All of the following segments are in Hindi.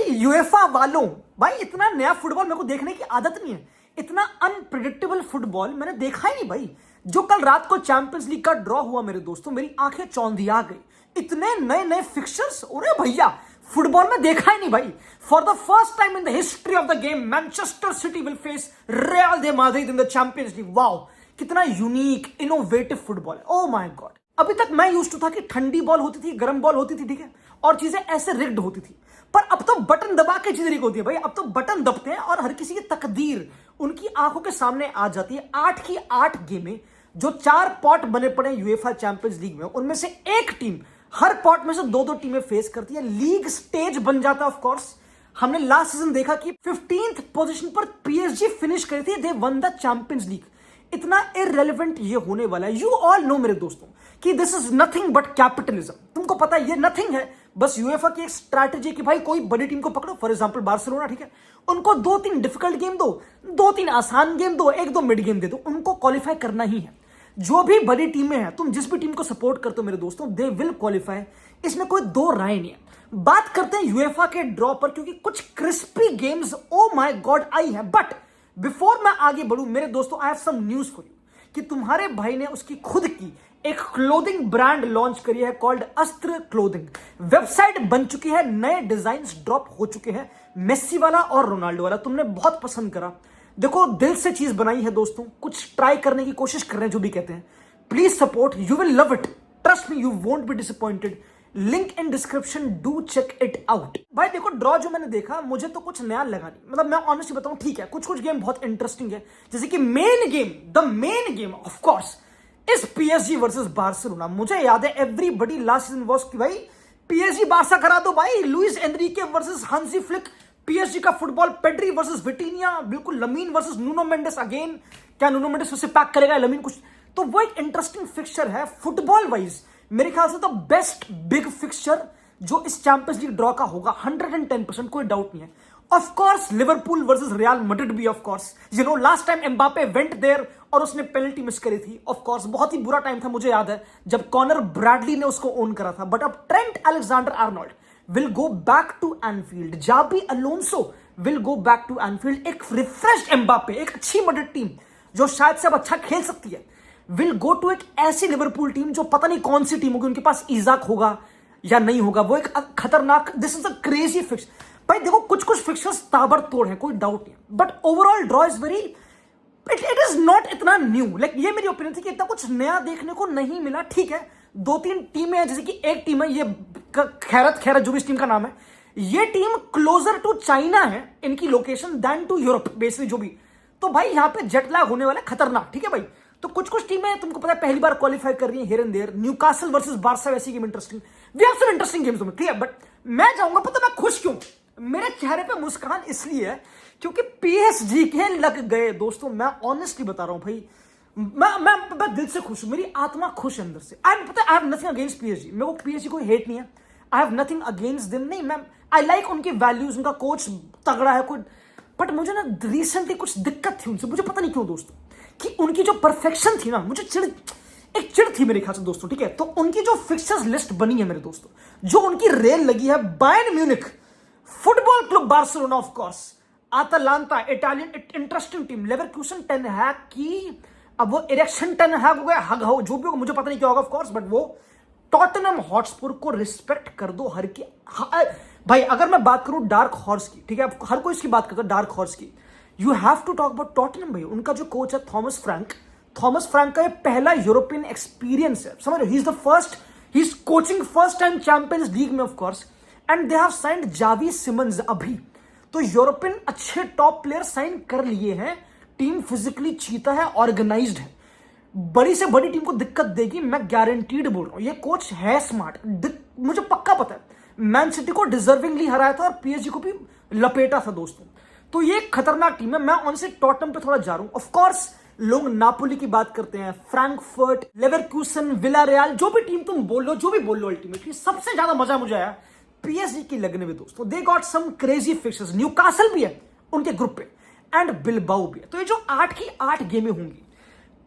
यूएफा वालों, भाई इतना नया फुटबॉल मेरे को देखने की आदत नहीं है। इतना अनप्रिडिक्टेबल फुटबॉल मैंने देखा ही नहीं भाई। जो कल रात को चैंपियंस लीग का ड्रॉ हुआ मेरे दोस्तों, मेरी आंखें चौंधिया गई। इतने नए नए फिक्चर्स, अरे भैया फुटबॉल में देखा ही नहीं भाई। For the first time in the history of the game Manchester city will face real de Madrid in the Champions league. Wow, कितना यूनिक इनोवेटिव फुटबॉल है। ओ माय गॉड। अभी तक मैं यूज्ड टू था कि ठंडी बॉल होती थी, गर्म बॉल होती थी, ठीक है, और चीजें ऐसे रिग्ड होती थी। पर अब तो बटन दबा के चीज रिग होती है भाई। अब तो बटन दबते हैं और हर किसी की तकदीर उनकी आंखों के सामने आ जाती है। 8 की 8 गेमें, जो 4 पॉट बने पड़े यूएफा चैंपियंस लीग में, उनमें से एक टीम हर पॉट में से 2-2 टीमें फेस करती है। लीग स्टेज बन जाता है। ऑफ कोर्स हमने लास्ट सीजन देखा कि 15th पोजीशन पर पीएसजी फिनिश करी थी। दे वन द चैंपियंस लीग। इतना इररेलेवेंट ये होने वाला है। यू ऑल नो मेरे दोस्तों कि this is nothing but capitalism. तुमको पता है ये नथिंग है, बस यूएफा की एक स्ट्रैटेजी कि भाई कोई बड़ी टीम को पकड़ो, फॉर एग्जांपल बार्सिलोना, ठीक है, उनको 2-3 डिफिकल्ट गेम दो, 2-3 आसान गेम दो, 1-2 मिड गेम दे दो, उनको क्वालिफाई करना ही है। जो भी बड़ी टीमें हैं, तुम जिस भी टीम को सपोर्ट करते हो मेरे दोस्तों, दे विल क्वालिफाई। इसमें कोई दो राय नहीं है। बात करते हैं यूएफा के ड्रॉ पर, क्योंकि कुछ crispy games oh my god आई है। बट बिफोर मैं आगे बढ़ूं मेरे दोस्तों, I have some news for you कि तुम्हारे भाई ने उसकी खुद की एक क्लोथिंग ब्रांड लॉन्च करी है कॉल्ड अस्त्र क्लोथिंग। वेबसाइट बन चुकी है, नए डिजाइन्स ड्रॉप हो चुके हैं, मेस्सी वाला और रोनाल्डो वाला। तुमने बहुत पसंद करा। देखो दिल से चीज बनाई है दोस्तों, कुछ ट्राई करने की कोशिश कर रहे हैं, जो भी कहते हैं। Please support, you will love it, trust me, you won't be disappointed. Link in description, do check it out. भाई देखो ड्रॉ जो मैंने देखा, मुझे तो कुछ नया लगा नहीं। मतलब मैं ऑनेस्टली बताऊं, ठीक है, कुछ कुछ गेम बहुत इंटरेस्टिंग है, जैसे कि main game, the main game of course इस पीएसजी वर्सेस बार्सिलोना। मुझे याद है एवरीबडी लास्ट सीजन वाज कि भाई पीएसजी बार्सा करा दो भाई। Luis Enrique versus Hansi Flick, PSG का फुटबॉल, पेड्री वर्सेस विटीनिया, बिल्कुल Lamine versus Nuno Mendes. Again क्या नूनो मेंडेस उसे पैक करेगा लमीन कुछ, तो वो एक इंटरेस्टिंग फिक्सचर है फुटबॉल वाइज। मेरे ख्याल से तो बेस्ट बिग फिक्सचर जो इस चैंपियंस लीग ड्रॉ का होगा, 110%, कोई डाउट नहीं है। Of course Liverpool versus Real Madrid भी, of course you know last time Mbappe went there और उसने पेनल्टी मिस करी थी। ऑफ कोर्स बहुत ही बुरा टाइम था, मुझे याद है, जब कॉनर ब्रैडली ने उसको ओन करा था। बट अब Trent Alexander Arnold will go back to Anfield, Xabi Alonso will go back to Anfield. एक रिफ्रेश्ड एम्बापे, एक अच्छी मैड्रिड टीम जो शायद से अब अच्छा खेल सकती है, विल गो टू एक ऐसी लिवरपूल टीम जो पता नहीं कौन सी टीम होगी, उनके पास इजाक होगा या नहीं होगा, वो एक खतरनाक, this is a crazy fix. भाई देखो कुछ कुछ फिक्सर्स ताबड़तोड़ है, कोई डाउट नहीं, but overall draw is very, it is not इतना न्यू। लाइक ये मेरी ओपिनियन थी कि इतना कुछ नया देखने को नहीं मिला। ठीक है, 2-3 टीमें हैं, जैसे कि एक टीम है ये खैरत जो भी इस टीम का नाम है, ये टीम क्लोजर टू चाइना है इनकी location then to Europe basically जो भी। तो भाई यहाँ पे जेट लैग होने वाला है खतरनाक, ठीक है भाई। तो कुछ कुछ टीमें तुमको पता है पहली बार क्वालिफाई कर रही है here and there. Newcastle versus Barca वैसी game interesting, we have some interesting games में, ठीक है। बट मैं जाऊंगा, पता मैं खुश क्यों, मेरे चेहरे पे मुस्कान इसलिए है क्योंकि पीएसजी के लग गए दोस्तों। मैं ऑनेस्टली बता रहा हूं भाई, मैं दिल से खुश हूं, मेरी आत्मा खुश है अंदर से। I have nothing against PSG, मेरे को पीएसजी कोई हेट नहीं है, I have nothing against them. नहीं, मैं आई लाइक उनकी वैल्यूज, उनका कोच तगड़ा है कोई। बट मुझे ना रिसेंटली कुछ दिक्कत थी उनसे, मुझे पता नहीं क्यों दोस्तों, कि उनकी जो परफेक्शन थी ना, मुझे चिड़ थी मेरे ख्याल से दोस्तों, ठीक है। तो उनकी जो फिक्सर्स लिस्ट बनी है मेरे दोस्तों, जो उनकी रेल लगी है, Bayern Munich, football club Barcelona, of course Atalanta, Italian interesting team, Leverkusen, Ten Hag की, अब वो इरेक्शन टेन हैग हो गया, हग हो, जो भी होगा मुझे पता नहीं क्या होगा, ऑफ कोर्स। बट वो टॉटनहम हॉटस्पर को रिस्पेक्ट कर दो हर की। भाई अगर मैं बात करूं डार्क हॉर्स की, ठीक है, हर कोई इसकी बात करता है डार्क हॉर्स की, you have to talk about Tottenham. भाई उनका जो कोच है थॉमस फ्रैंक का ये पहला यूरोपियन एक्सपीरियंस है, समझ रहे हो। He is coaching first time Champions League में, of course, and they have signed Xavi Simons अभी। तो यूरोपियन अच्छे टॉप प्लेयर साइन कर लिए हैं। टीम फिजिकली चीता है, ऑर्गेनाइज्ड है, बड़ी से बड़ी टीम को दिक्कत देगी, मैं गारंटीड बोल रहा हूं। ये कोच है स्मार्ट, मुझे पक्का पता है। मैन सिटी को डिजर्विंगली हराया था और पीएसजी को भी लपेटा था दोस्तों। तो ये खतरनाक टीम है। मैं उनसे टॉटनहम पे थोड़ा जा रहा हूं। ऑफ कोर्स लोग नापोली की बात करते हैं, फ्रैंकफर्ट, लेवरकुसन, विलारियल, जो भी टीम तुम बोल लो, जो भी बोल लो, अल्टीमेटली सबसे ज्यादा मजा मुझे आया पीएसजी की लगने में दोस्तों। They got some crazy fixtures, Newcastle भी है उनके ग्रुप पे एंड बिलबाओ भी है। तो ये जो 8 की 8 गेमें होंगी,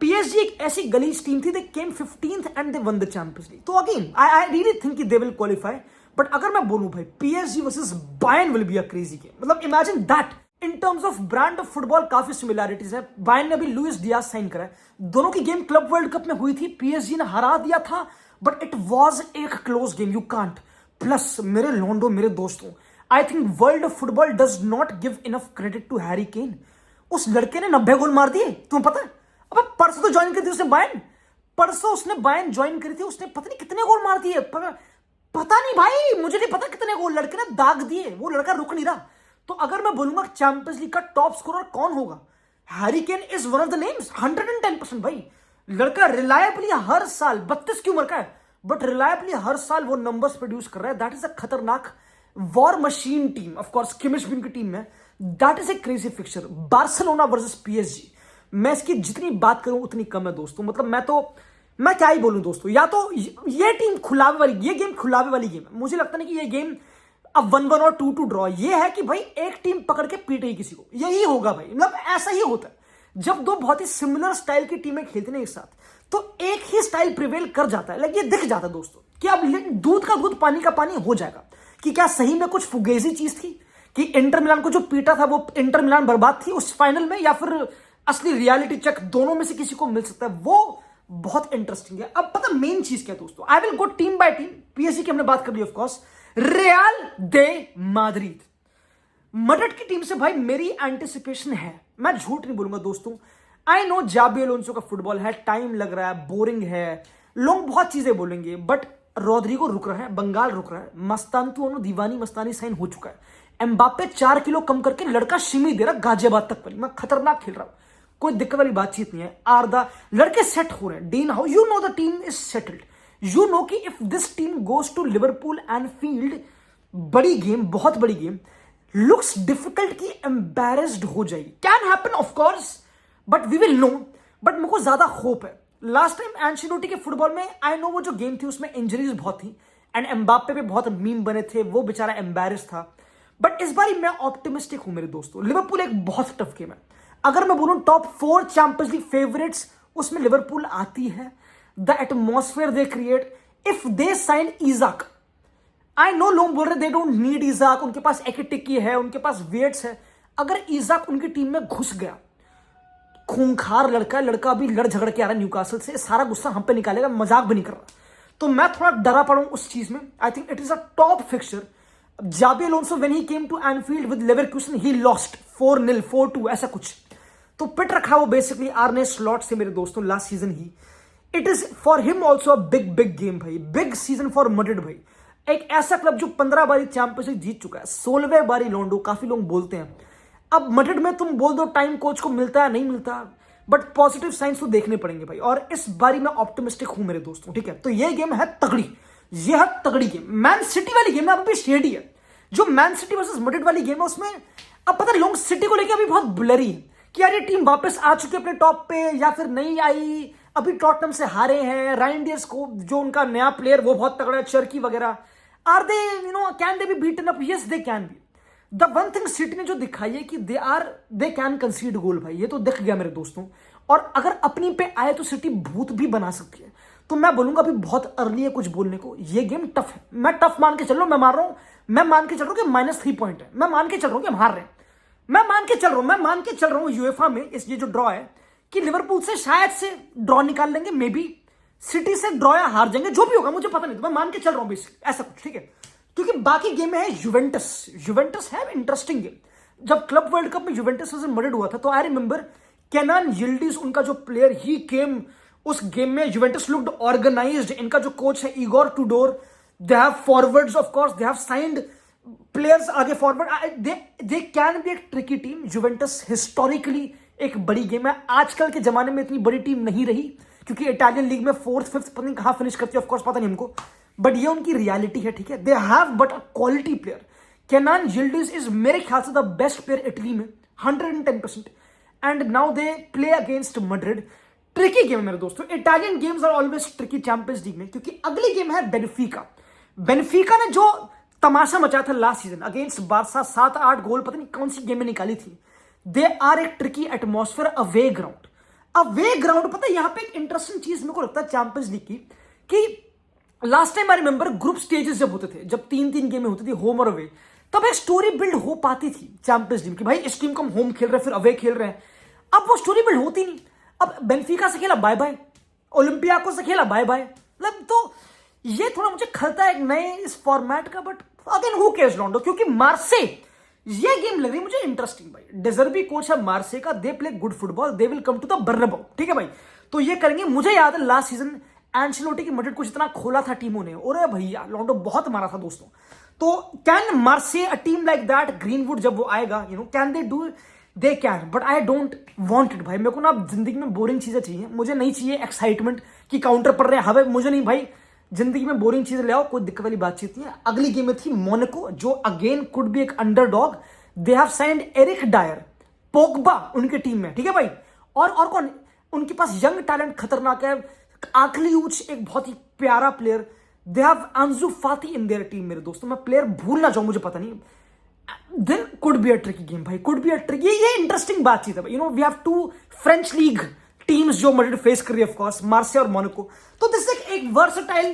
पीएसजी एक ऐसी गलीज टीम थी, they came 15th and they won the Champions League. तो again I really think they will qualify, but अगर मैं बोलूं भाई PSG versus Bayern will be a crazy game, मतलब imagine that. In terms of brand of football काफी सिमिलैरिटीज है। बायर्न ने भी लुइस डियाज साइन करा है, दोनों की गेम क्लब वर्ल्ड कप में हुई थी, पीएसजी ने हरा दिया था, बट इट वॉज एक close game, you can't. Plus मेरे लोंडो, मेरे दोस्तों, I think world of football does not give enough credit to Harry Kane. उस लड़के ने 90 गोल मार दिए, तुम्हें पता है? अब परसों तो ज्वाइन करी थी उसने बायर्न, परसों उसने बायर्न ज्वाइन करी थी, उसने पता नहीं कितने गोल मार दिए, पता नहीं भाई, मुझे नहीं पता कितने गोल लड़के ने दाग दिए, वो लड़का रुक नहीं रहा। तो अगर मैं बोलूंगा चैंपियंस लीग का टॉप स्कोरर कौन होगा, Harry Kane is one of the names, 110%। भाई लड़का रिलायबली हर साल, 32 की उम्र का है, बट रिलायबली हर साल वो नंबर्स प्रोड्यूस कर रहा है। दैट इज अ खतरनाक war machine team. Of course Kimmich भी उनकी टीम में, that is a crazy fixture. Barcelona versus PSG, मैं इसकी जितनी बात करूं उतनी कम है दोस्तों। मतलब मैं क्या ही बोलूं दोस्तों, या तो ये टीम खुलावे वाली, ये गेम खुलावे वाली गेम है। मुझे लगता नहीं कि ये गेम अब 1-1 और 2-2 ड्रॉ, ये है कि भाई एक टीम पकड़ के पीटेगी किसी को, यही होगा भाई। मतलब ऐसा ही होता है जब दो बहुत ही सिमिलर स्टाइल की टीमें खेलती हैं एक साथ, तो एक ही स्टाइल प्रिवेल कर जाता है। लाइक ये दिख जाता है दोस्तों कि अब दूध का दूध पानी का पानी हो जाएगा, कि क्या सही में कुछ फुगेजी चीज थी कि इंटर मिलान को जो पीटा था वो इंटर मिलान बर्बाद थी उस फाइनल में, या फिर असली रियलिटी चेक दोनों में से किसी को मिल सकता है। वो बहुत इंटरेस्टिंग है। अब पता मेन चीज क्या है दोस्तों, I will go team by team. PSG की हमने बात कर ली of course, Real de Madrid, Madrid की टीम से भाई मेरी एंटिसिपेशन है, मैं झूठ नहीं बोलूंगा दोस्तों। आई नो जाबी अलोंसो का फुटबॉल है, टाइम लग रहा है, बोरिंग है, लोग बहुत चीजें बोलेंगे, बट रोड्रिगो रुक रहा है, बंगाल रुक रहा है, मस्तांतु दीवानी मस्तानी साइन हो चुका है, एम्बाप्पे 4 किलो कम करके लड़का शिमी दे रहा गाजियाबाद तक पर, मैं खतरनाक खेल रहा हूं, कोई दिक्कत वाली बातचीत नहीं है। आर्दा लड़के सेट हो रहे हैं, Dean how, you know the team is settled, you know कि if this team goes to Liverpool Anfield, बड़ी गेम, बहुत बड़ी गेम, लुक्स डिफिकल्ट की एम्बैरेस्ड हो जाएगी, can happen of course, but we will know. बट मेरे को ज्यादा होप है। लास्ट टाइम एंचेलोटी के फुटबॉल में आई नो वो जो गेम थी उसमें इंजरीज बहुत थी एंड एम्बाप्पे पे बहुत मीम बने थे, वो बेचारा एम्बैरेस था, बट इस बार मैं ऑप्टिमिस्टिक हूं मेरे दोस्तों। लिवरपूल एक बहुत टफ गेम है, अगर मैं बोलूं टॉप 4 चैंपियंस लीग फेवरेट्स उसमें लिवरपूल आती है। The atmosphere they create, if they sign Isak, I know लोग बोल रहे दे डोंट नीड इजाक, उनके पास एकिटिकी है, उनके पास वेट्स है, अगर इजाक उनकी टीम में घुस गया, खूंखार लड़का अभी लड़ झगड़ के आ रहा है न्यूकासल से, सारा गुस्सा हम पे निकालेगा, मजाक भी नहीं कर रहा, तो मैं थोड़ा डरा पड़ा हूं उस चीज में। I think it is a top fixture. Xabi Alonso when he came to Anfield with Leverkusen he lost 4-0 4-2 ऐसा कुछ, तो पिट रखा वो बेसिकली आर्ने स्लॉट से मेरे दोस्तों last season he. It is for him also a big game भाई, बिग सीजन फॉर मड्रिड भाई, एक ऐसा क्लब जो 15 बारी चैंपियंस लीग जीत चुका है, 16वें बारी लोंडो, काफी लोग बोलते हैं। अब मड्रिड में तुम बोल दो टाइम कोच को मिलता है नहीं मिलता, बट पॉजिटिव साइंस तो देखने पड़ेंगे भाई, और इस बारी मैं ऑप्टिमिस्टिक हूं मेरे दोस्तों, ठीक है। तो ये गेम है तगड़ी, ये है तगड़ी गेम। मैन सिटी वाली गेम में अभी शेडी है, जो मैन सिटी वर्सेस मड्रिड वाली गेम है उसमें अब पता है लोग सिटी को लेकर अभी बहुत ब्लरी है कि यार ये टीम वापस आ चुकी है अपने टॉप पे या फिर नहीं आई, अभी टॉटनम से हारे हैं, राइनडियर्स को जो उनका नया प्लेयर वो बहुत तगड़ा है, चर्की वगैरह, are they can they be beaten up, yes they can be. The one thing City ने जो दिखाई है कि दे कैन कंसीड गोल भाई, ये तो दिख गया मेरे दोस्तों, और अगर अपनी पे आए तो सिटी भूत भी बना सकती है। तो मैं बोलूंगा अभी बहुत अर्ली है कुछ बोलने को, ये गेम टफ है, मैं टफ मान के चल रहा हूं, मैं मान रहा हूं, मैं मान के चल रहा हूं कि -3 पॉइंट है, मैं मान के चल रहा हूं कि हम हार रहे हैं, मैं मान के चल रहा हूं यूएफा में इस ये जो ड्रॉ है कि लिवरपूल से शायद से ड्रॉ निकाल लेंगे, मे बी सिटी से ड्रॉ या हार जाएंगे, जो भी होगा मुझे पता नहीं, तो मैं मान के चल रहा हूं बेसिकली ऐसा कुछ, ठीक है। क्योंकि बाकी गेम में है यूवेंटस है इंटरेस्टिंग गेम। जब क्लब वर्ल्ड कप में यूवेंटस से मड्रिड हुआ था तो आई रिमेंबर केनान यिल्डिज उनका जो प्लेयर ही केम उस गेम में, यूवेंटस लुक्ड ऑर्गेनाइज्ड, इनका जो कोच है Igor Tudor, they have forwards of course, they have signed players आगे फॉरवर्ड, दे कैन बी एक ट्रिकी टीम। यूवेंटस हिस्टोरिकली एक बड़ी गेम है, आजकल के जमाने में इतनी बड़ी टीम नहीं रही क्योंकि इटालियन लीग में 4th 5th पता नहीं कहां फिनिश करती है, ऑफ कोर्स पता नहीं हमको, बट ये उनकी रियलिटी है, ठीक है। They have but a quality player, Kenan Yildiz is मेरे ख्याल से द बेस्ट प्लेयर इटली में 110%, and now they play against Madrid. Tricky game है मेरे दोस्तों, Italian games are always tricky Champions League में, क्योंकि अगली गेम है बेनफिका ने जो तमाशा मचाया था लास्ट सीजन अगेंस्ट बारसा, 7-8 गोल पता नहीं कौन सी गेम में निकाली थी। दे आर एक ट्रिकी एटमॉस्फेयर, अवे ग्राउंड पता है, यहां पे एक इंटरेस्टिंग चीज मेरे को लगता है चैंपियंस लीग की, कि last time I remember group stages जब होते थे, जब 3-3 गेमें होती थी होम और अवे, तब एक स्टोरी बिल्ड हो पाती थी चैंपियंस लीग की, भाई इस टीम को हम होम खेल रहे हैं फिर अवे खेल रहे हैं। अब वो स्टोरी बिल्ड होती नहीं। अब बेंफिका से खेला बाय बाय, ओलंपियाको से खेला बाय बाय, मतलब तो ये थोड़ा मुझे खलता है एक नए इस फॉर्मेट का। But again who cares Ronaldo, क्योंकि मार्से ये गेम लग रही मुझे इंटरेस्टिंग भाई। डेजर्बी कोच है मार्से का, they play good football, they will come to the Bernabeu, ठीक है भाई। तो ये करेंगे। मुझे याद है लास्ट सीजन एंcelotti की मदद कुछ इतना खोला था टीमों ने, और भैया रोनाल्डो बहुत मारा था दोस्तों। तो can मार्से a team like that, greenwood जब वो आएगा, can they do, they can, but I don't want it भाई। मेरे को ना जिंदगी में बोरिंग चीजें चाहिए, मुझे नहीं चाहिए एक्साइटमेंट की काउंटर पड़ रहे हवे, मुझे नहीं भाई। जिंदगी में बोरिंग चीजें ले आओ, कोई दिक्कत वाली बातचीत नहीं है। अगली गेम में थी मोनाको, जो अगेन कुड बी एक underdog. They have signed Eric Dier, Pogba उनकी टीम में, ठीक है भाई। और कौन उनके पास यंग टैलेंट खतरनाक है। आखली यूच एक बहुत ही प्यारा player. They have Ansu Fati in their team मेरे दोस्तों। मैं प्लेयर भूल ना जाऊं, मुझे पता नहीं। Then could be a tricky game भाई, कुड बी अ ट्रिकी। ये इंटरेस्टिंग बातचीत है भाई। We have two French league teams जो मैड्रिड फेस कर रही है, ऑफ कोर्स मार्से और मोनाको। तो दिस एक वर्सटाइल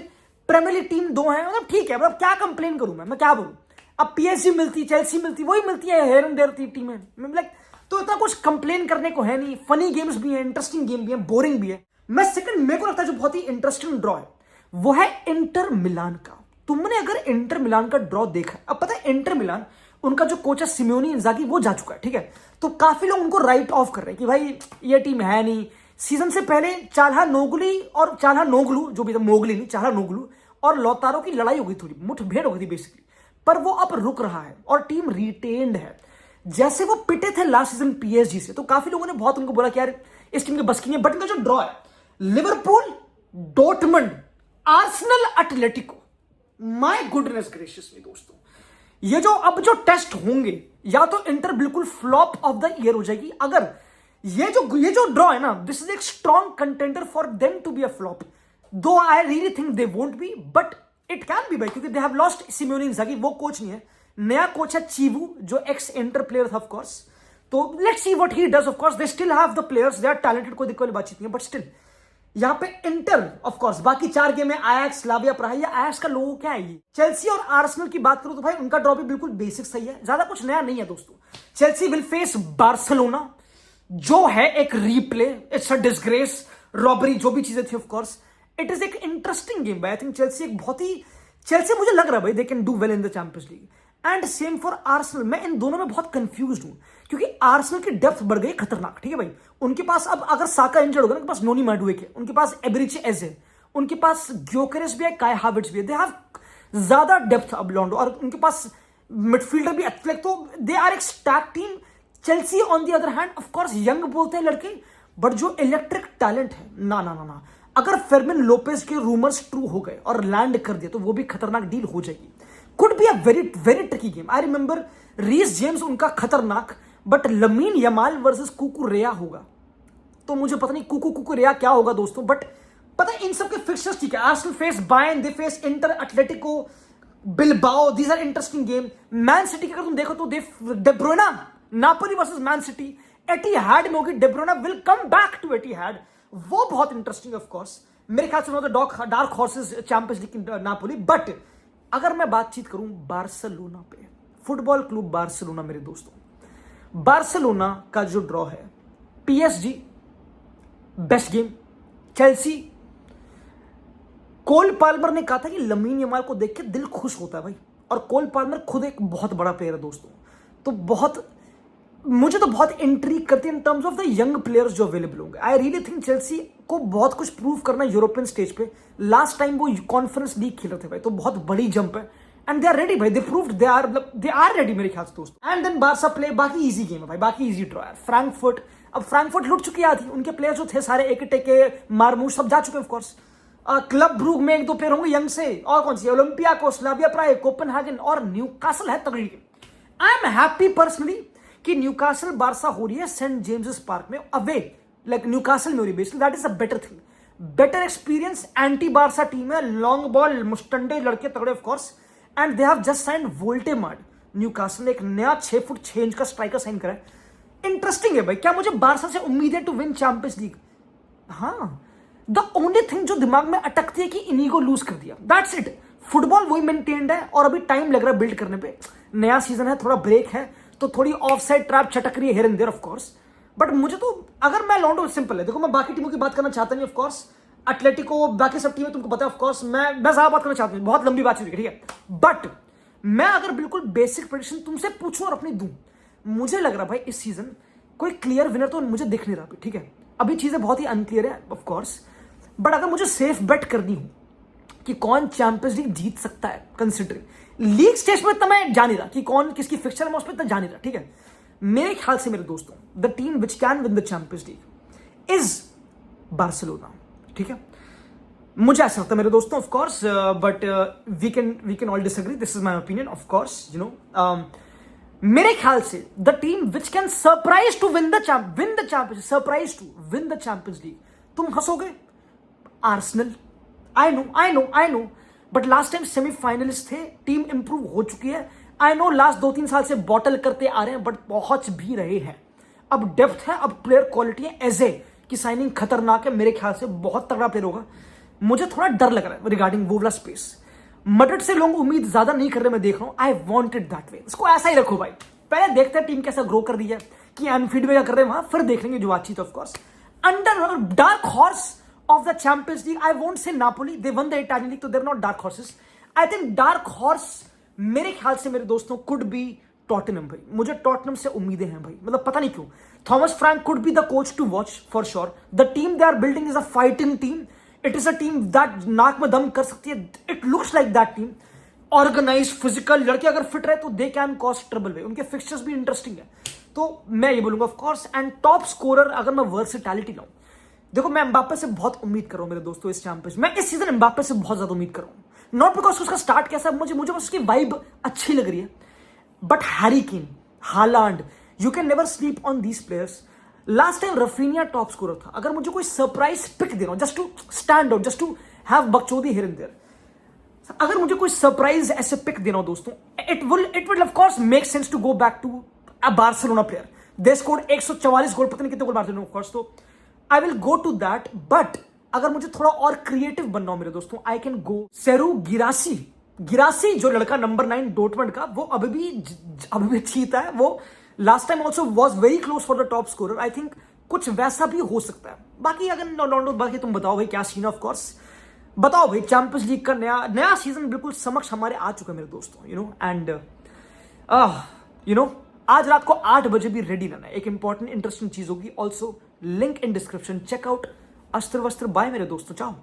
प्रीमियर लीग टीम दो है, मतलब ठीक है। मतलब क्या कंप्लेन करूं मैं क्या बोलूं। अब पीएसजी मिलती, चेल्सी मिलती, वही मिलती है हेयर एंड देयर टीम है, लाइक। तो इतना कुछ कंप्लेन करने को है नहीं। फनी गेम्स भी है, इंटरेस्टिंग गेम भी है, बोरिंग भी है। मैं सेकंड, मेरे को लगता है जो बहुत ही इंटरेस्टिंग ड्रॉ है वो है इंटर मिलान का। तुमने अगर इंटर मिलान का ड्रॉ देखा, अब पता है इंटर मिलान उनका जो कोच है सिमोनी इंजागी, वो जा चुका है, ठीक है। तो काफी लोग उनको राइट ऑफ कर रहे हैं कि भाई ये टीम है नहीं। सीजन से पहले चाल्हा नोगलू जो भी था, मोगली नहीं, चाल्हा नोगलू और लौतारो की लड़ाई हो गई, थोड़ी मुठभेड़ हो गई थी बेसिकली। पर वो अब रुक रहा है और टीम रिटेन्ड है। जैसे वो पिटे थे लास्ट सीजन पीएसजी से, तो काफी लोगों ने बहुत उनको बोला कि यार इस टीम के बस की नहीं है। बट इनका जो ड्रॉ है, Liverpool, Dortmund, Arsenal, Atletico, my goodness graciously दोस्तों, ये जो टेस्ट होंगे, या तो इंटर बिल्कुल फ्लॉप ऑफ द ईयर हो जाएगी। अगर ये जो ड्रॉ है ना, दिस इज एक strong contender for them to be a flop, though I really think they won't be, but it can be भाई, क्योंकि they have lost Simone Inzaghi, वो कोच नहीं है। नया कोच है चीवू, जो एक्स इंटर प्लेयर था ऑफ कोर्स। तो let's see what he does. Of course they still have the players, they are talented, कोई दिक्कत वाली बातचीत नहीं है। बट स्टिल यहां पे इंटर ऑफ कोर्स, बाकी 4 गेम में आयैक्स, स्लाविया प्राहा, या आयैक्स का लोगो क्या है ये। चेल्सी और आर्सेनल की बात करूं तो भाई उनका ड्रॉ भी बिल्कुल बेसिक सही है, ज्यादा कुछ नया नहीं है दोस्तों। चेल्सी विल फेस बार्सिलोना, जो है एक replay, it's a disgrace, robbery, जो भी चीजें थी ऑफ कोर्स। इट इज एक interesting game. I think Chelsea एक बहुत ही, चेल्सी मुझे लग रहा है भाई they can do well in the Champions league. And same for Arsenal. मैं इन दोनों में बहुत कंफ्यूज हूं, क्योंकि आर्सेनल की डेप्थ बढ़ गई खतरनाक, ठीक है भाई। उनके पास अब अगर साका इंजर्ड होगा, उनके पास नोनी माडुएके, उनके पास एबरिचे एजे, उनके पास ग्योकेरेस भी है, काय हावर्ट्ज भी है। दे हैव ज्यादा डेप्थ अब लॉन्डो, और उनके पास मिडफील्डर भी एथलेटिक, तो दे आर एक stack team. Chelsea on the other hand of course young बोलते हैं लड़के, बट जो इलेक्ट्रिक टैलेंट है ना ना ना ना, अगर फेर्मिन लोपेज के रूमर्स ट्रू हो गए और लैंड कर दिया, तो वो भी खतरनाक डील हो जाएगी। Could be a very very tricky game. I remember Reece James उनका खतरनाक, but Lamine Yamal versus Cucurella होगा, तो मुझे पता नहीं कुकुरेया क्या होगा दोस्तों। बट पता है इन सब के फिक्सचर्स ठीक है। Arsenal face Bayern, they face Inter, Atletico, Bilbao, these are interesting game. Man City अगर तुम देखो तो De Bruyne, Napoli versus Man City, Etihad में होगी, De Bruyne will come back to Etihad, वो बहुत इंटरेस्टिंग ऑफ कोर्स। मेरे ख्याल से one of the dark horses Champions League की नापोली। बट अगर मैं बातचीत करूं बार्सिलोना पे, फुटबॉल क्लब बार्सिलोना मेरे दोस्तों, बार्सिलोना का जो ड्रॉ है, पीएसजी बेस्ट गेम, चेल्सी, कोल पाल्मर ने कहा था कि लमीन यमाल को देख के दिल खुश होता है भाई, और कोल पाल्मर खुद एक बहुत बड़ा प्लेयर है दोस्तों। तो मुझे तो बहुत इंट्रीग करती है इन terms of the young players जो अवेलेबल होंगे। आई रियली थिंक चेल्सी को बहुत कुछ प्रूव करना है यूरोपियन स्टेज पे। लास्ट टाइम वो कॉन्फ्रेंस लीग खेल रहे थे भाई, तो बहुत बड़ी जंप है, एंड दे आर रेडी भाई, दे प्रूव्ड दे आर रेडी मेरे ख्याल से दोस्तों। एंड देन बारसा प्ले, बाकी इजी गेम है भाई, बाकी इजी ड्रॉ है। फ्रैंकफर्ट, अब फ्रैंकफर्ट लुट चुकी आती, उनके प्लेयर जो थे सारे एक टेके, मारमूश सब जा चुके ऑफ कोर्स। क्लब ब्रूग में 1-2 प्लेयर होंगे यंग से, और कौन सी, ओलंपियाको, स्लाविया प्राहा, कोपेनहेगन और न्यूकासल है तगड़ी game. I am happy personally कि न्यूकासल बारसा हो रही है सेंट जेम्स पार्क में अवे, लाइक न्यूकासल में हो रही है basically, that is a better thing, better experience. Anti Barca team है, लॉन्ग बॉल, मुस्टंडे लड़के तगड़े of course, and they have just signed Woltemade. Newcastle ने एक नया 6 फुट 6 इंच का स्ट्राइकर साइन करा है। इंटरेस्टिंग है भाई। क्या मुझे बारसा से उम्मीद है टू विन चैंपियंस लीग? हाँ, द ओनली थिंग जो दिमाग में अटकती है कि इनिगो लूज कर दिया, दैट्स इट। फुटबॉल वही मेंटेन्ड है और अभी टाइम लग रहा है बिल्ड करने पे। नया सीजन है, थोड़ा ब्रेक है, तो थोड़ी ऑफ साइड ट्रैप चटक रही है here and there of course. But मुझे तो, अगर मैं लौंडो, सिंपल है, देखो मैं बाकी टीमों की बात करना चाहता नहीं ऑफ कोर्स, एटलेटिको बाकी सब टीमें तुमको पता है ऑफ कोर्स, मैं ज्यादा बात करना चाहता हूं, बहुत लंबी बात है, ठीक है। बट मैं अगर बिल्कुल बेसिक प्रेडिक्शन तुमसे पूछूं और अपनी दूं, मुझे लग रहा भाई इस सीजन कोई क्लियर विनर तो मुझे दिख नहीं रहा अभी, ठीक है। अभी चीजें बहुत ही अनक्लियर है ऑफ कोर्स, बट अगर मुझे सेफ बेट करनी हो कि कौन चैंपियंस लीग जीत सकता है, कंसिडरिंग लीग स्टेज में इतना मैं जान नहीं रहा कि कौन किसकी फिक्चर है, मैं उस पर इतना जान नहीं रहा, ठीक है। मेरे ख्याल से मेरे दोस्तों, the team which can win the Champions League is Barcelona, ठीक है। मुझे ऐसा लगता है मेरे दोस्तों of course, but we can all disagree, this is my opinion of course, you know. मेरे ख्याल से the team which can surprise to win the Champions, surprise to win the Champions League, तुम हंसोगे, Arsenal. I know, but last time semifinalist थे, टीम इंप्रूव हो चुकी है। आई नो लास्ट 2-3 साल से बॉटल करते आ रहे हैं, बट पहुंच भी रहे हैं। अब डेप्थ है, अब प्लेयर क्वालिटी है, एजे की साइनिंग खतरनाक है, मेरे ख्याल से बहुत तगड़ा प्लेयर होगा। मुझे थोड़ा डर लग रहा है रिगार्डिंग वो वाला स्पेस। मड्रिड से लोग उम्मीद ज्यादा नहीं कर रहे, मैं देख रहा हूं, I want it that way. इसको ऐसा ही रखो भाई, पहले देखते हैं टीम कैसा ग्रो कर रही है, कि एनफील्ड में क्या कर रहे हैं वहां, फिर देख लेंगे जो बातचीत of course. Under dark horse of the Champions League, I won't say Napoli, they won the Italian League, so they're not dark horses. I think dark horse मेरे ख्याल से मेरे दोस्तों could be Tottenham भाई। मुझे टॉटनम से उम्मीदें हैं भाई, मतलब पता नहीं क्यों। Thomas Frank could be the coach to watch for sure. The team they are building is a fighting team. It is a team that नाक में दम कर सकती है। It looks like that team. Organized, physical, लड़के अगर फिट रहे तो they can cause trouble भाई। उनके फिक्चर्स भी इंटरेस्टिंग है, तो मैं ये बोलूंगा of course. And top scorer अगर मैं वर्सेटैलिटी लाऊं, देखो मैं एम्बापे से बहुत उम्मीद कर रहा हूं मेरे दोस्तों इस चैंपियंस, मैं इस सीजन एम्बापे से बहुत ज्यादा उम्मीद कर रहा हूं। नॉट बिकॉज उसका स्टार्ट कैसा है, मुझे बस उसकी वाइब अच्छी लग रही है, but Harry Kane, Haaland, you can never sleep on these players. Last time Raphinha top scorer था। अगर मुझे कोई सरप्राइज पिक देना हो, just to stand out, just to have बकचोदी हियर एंड देयर, अगर मुझे कोई सरप्राइज ऐसे पिक देना हो दोस्तों, it will of course make sense to go back to a Barcelona player. They scored 144 goal, पता नहीं कितने गोल मारते हैं ऑफ कोर्स, तो I will go to that. But अगर मुझे थोड़ा और क्रिएटिव बनना हो मेरे दोस्तों, आई कैन गो सेरू गिरासी जो लड़का नंबर 9 डोटमंड का, वो अभी भी चीता है। वो last time also was very close for the top scorer. I think कुछ वैसा भी हो सकता है। बाकी अगर लॉन्डो, बाकी तुम बताओ भाई क्या सीन ऑफ कोर्स, बताओ भाई। चैंपियंस लीग का नया सीजन बिल्कुल समक्ष हमारे आ चुका है मेरे दोस्तों, you know. And you know आज रात को 8 बजे भी रेडी रहना है, एक इंपॉर्टेंट इंटरेस्टिंग चीज होगी। Also link in description, check out Astra Vastra. Bye मेरे दोस्तों, चाओ।